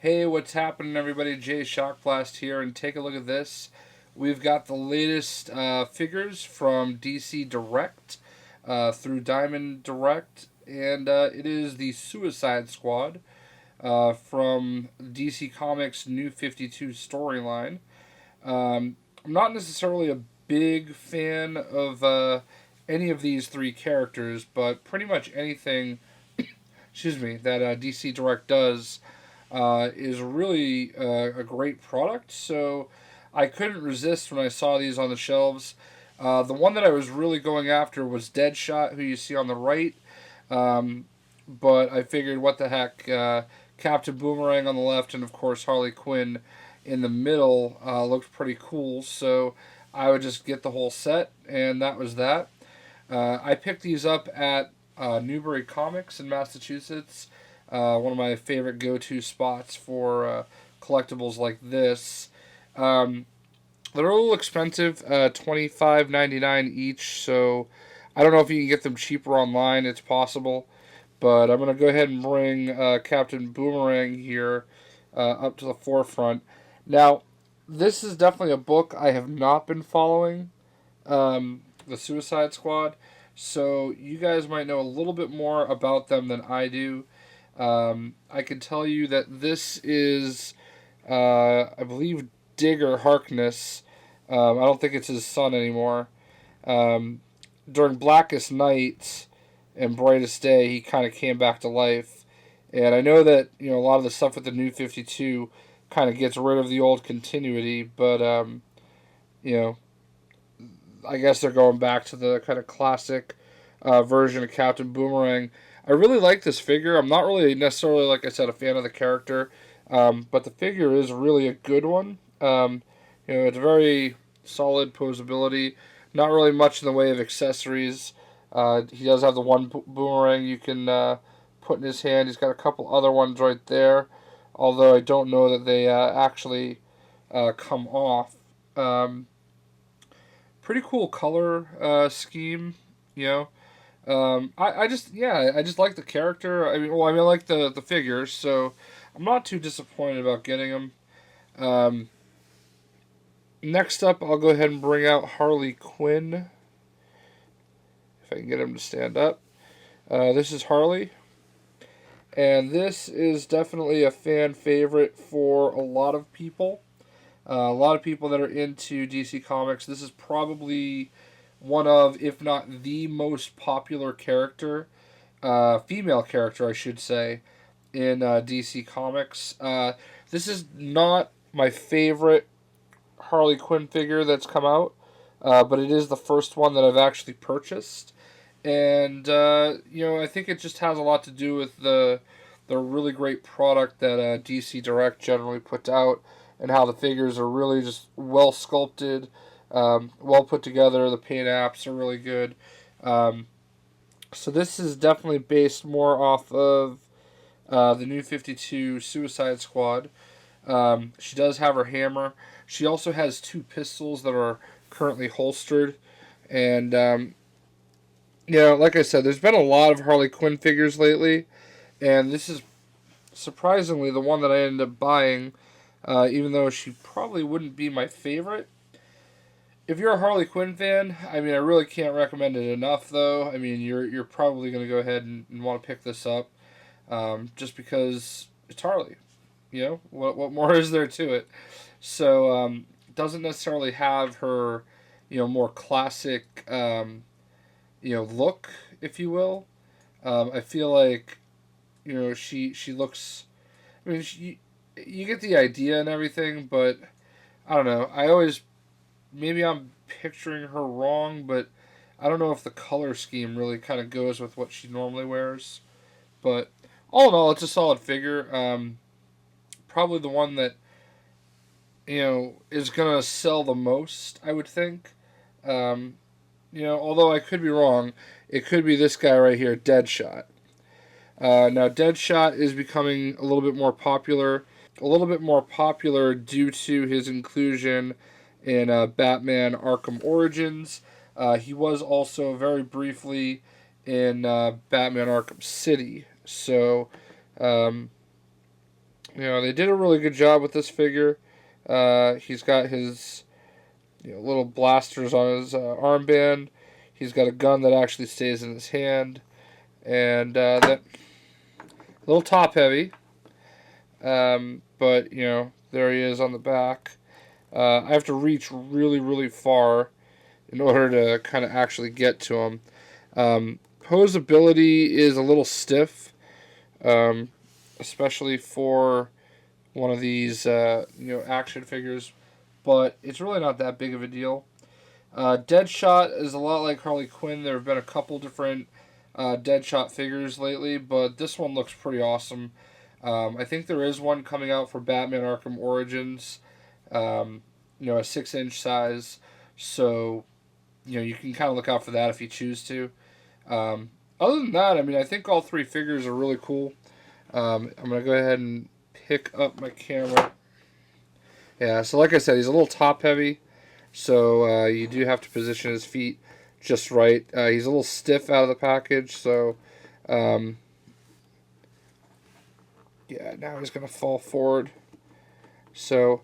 Hey, what's happening, everybody? Jay Shockblast here, and take a look at this. We've got the latest figures from DC Direct through Diamond Direct, and it is the Suicide Squad from DC Comics' New 52 storyline. I'm not necessarily a big fan of any of these three characters, but pretty much anything, excuse me, that DC Direct does is really a great product. So I couldn't resist when I saw these on the shelves. The one that I was really going after was Deadshot, who you see on the right. Um, but I figured, what the heck? Captain Boomerang on the left, and of course Harley Quinn in the middle looked pretty cool. So I would just get the whole set, and that was that. I picked these up at Newbury Comics in Massachusetts, one of my favorite go-to spots for collectibles like this. Um, they're a little expensive, $25.99 each. So I don't know if you can get them cheaper online. It's possible, but I'm gonna go ahead and bring Captain Boomerang here up to the forefront. Now, this is definitely a book I have not been following, the Suicide Squad. So you guys might know a little bit more about them than I do. I can tell you that this is, I believe, Digger Harkness. I don't think it's his son anymore. Um, During Blackest Night and Brightest Day, he kind of came back to life. And I know that a lot of the stuff with the New 52 kind of gets rid of the old continuity, but you know, I guess they're going back to the kind of classic version of Captain Boomerang. I really like this figure. I'm not really necessarily, like I said, a fan of the character, but the figure is really a good one. It's very solid posability. Not really much in the way of accessories. He does have the one boomerang you can put in his hand. He's got a couple other ones right there, although I don't know that they actually come off. Um, Pretty cool color scheme, you know. I just, yeah, I just like the character. I like the figures, so I'm not too disappointed about getting them. Um, Next up, I'll go ahead and bring out Harley Quinn, if I can get him to stand up. This is Harley, and this is definitely a fan favorite for a lot of people. A lot of people that are into DC Comics. This is probably one of, if not the most popular character, female character, I should say, in DC Comics. This is not my favorite Harley Quinn figure that's come out, but it is the first one that I've actually purchased, and I think it just has a lot to do with the really great product that DC Direct generally puts out, and how the figures are really just well sculpted, well put together. The paint apps are really good. Um, so this is definitely based more off of the New 52 Suicide Squad. She does have her hammer. She also has two pistols that are currently holstered. And, like I said, there's been a lot of Harley Quinn figures lately. And this is surprisingly the one that I ended up buying, even though she probably wouldn't be my favorite. If you're a Harley Quinn fan, I really can't recommend it enough, though. You're probably going to go ahead and want to pick this up, just because it's Harley. What more is there to it? So doesn't necessarily have her more classic look, if you will. I feel like she looks. You get the idea and everything, but I don't know. Maybe I'm picturing her wrong, but I don't know if the color scheme really kind of goes with what she normally wears. But all in all, it's a solid figure. Probably the one that is gonna sell the most, I would think. Although I could be wrong, it could be this guy right here, Deadshot. Now, Deadshot is becoming a little bit more popular due to his inclusion in Batman Arkham Origins. He was also very briefly in Batman Arkham City. So, They did a really good job with this figure. He's got his little blasters on his armband. He's got a gun that actually stays in his hand, and that a little top heavy. But there he is on the back. I have to reach really, really far in order to kind of actually get to him. Posability is a little stiff, especially for one of these action figures, but it's really not that big of a deal. Deadshot is a lot like Harley Quinn. There have been a couple different Deadshot figures lately, but this one looks pretty awesome. I think there is one coming out for Batman Arkham Origins, a 6-inch size, so you can kind of look out for that if you choose to. Other than that, I think all three figures are really cool. I'm going to go ahead and pick up my camera. Yeah, so like I said, he's a little top heavy, so you do have to position his feet just right. He's a little stiff out of the package, so yeah, now he's going to fall forward. So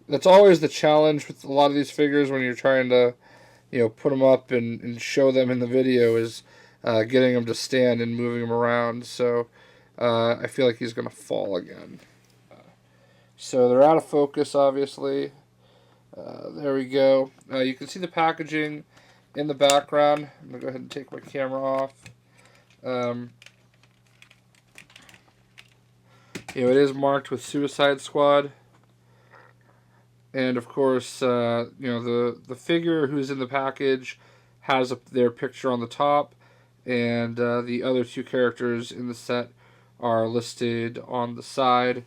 that's always the challenge with a lot of these figures when you're trying to put them up and show them in the video is getting them to stand and moving them around. So I feel like he's going to fall again. So they're out of focus, obviously. There we go. You can see the packaging in the background. I'm going to go ahead and take my camera off. It is marked with Suicide Squad. And of course, the figure who's in the package has their picture on the top, and the other two characters in the set are listed on the side.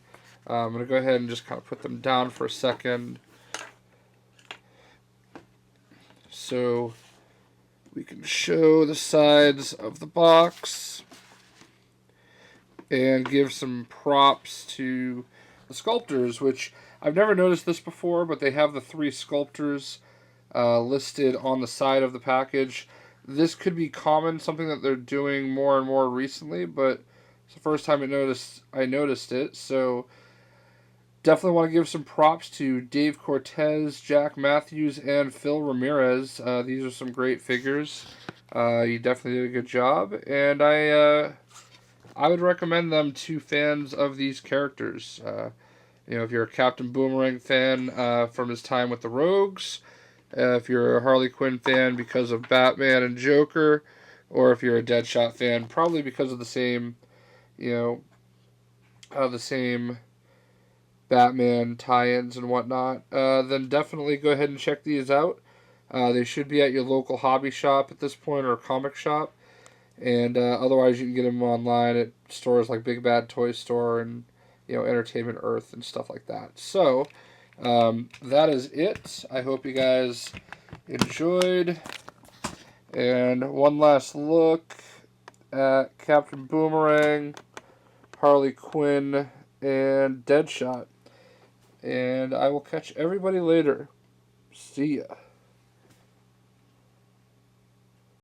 I'm going to go ahead and just kind of put them down for a second so we can show the sides of the box and give some props to the sculptors, which I've never noticed this before, but they have the 3 sculptors listed on the side of the package. This could be common, something that they're doing more and more recently, but it's the first time I noticed it, so definitely want to give some props to Dave Cortez, Jack Matthews, and Phil Ramirez. These are some great figures. You definitely did a good job, and I would recommend them to fans of these characters. If you're a Captain Boomerang fan from his time with the Rogues, if you're a Harley Quinn fan because of Batman and Joker, or if you're a Deadshot fan, probably because of the same Batman tie-ins and whatnot, then definitely go ahead and check these out. They should be at your local hobby shop at this point, or a comic shop. And otherwise, you can get them online at stores like Big Bad Toy Store and Entertainment Earth and stuff like that. So that is it. I hope you guys enjoyed. And one last look at Captain Boomerang, Harley Quinn, and Deadshot. And I will catch everybody later. See ya.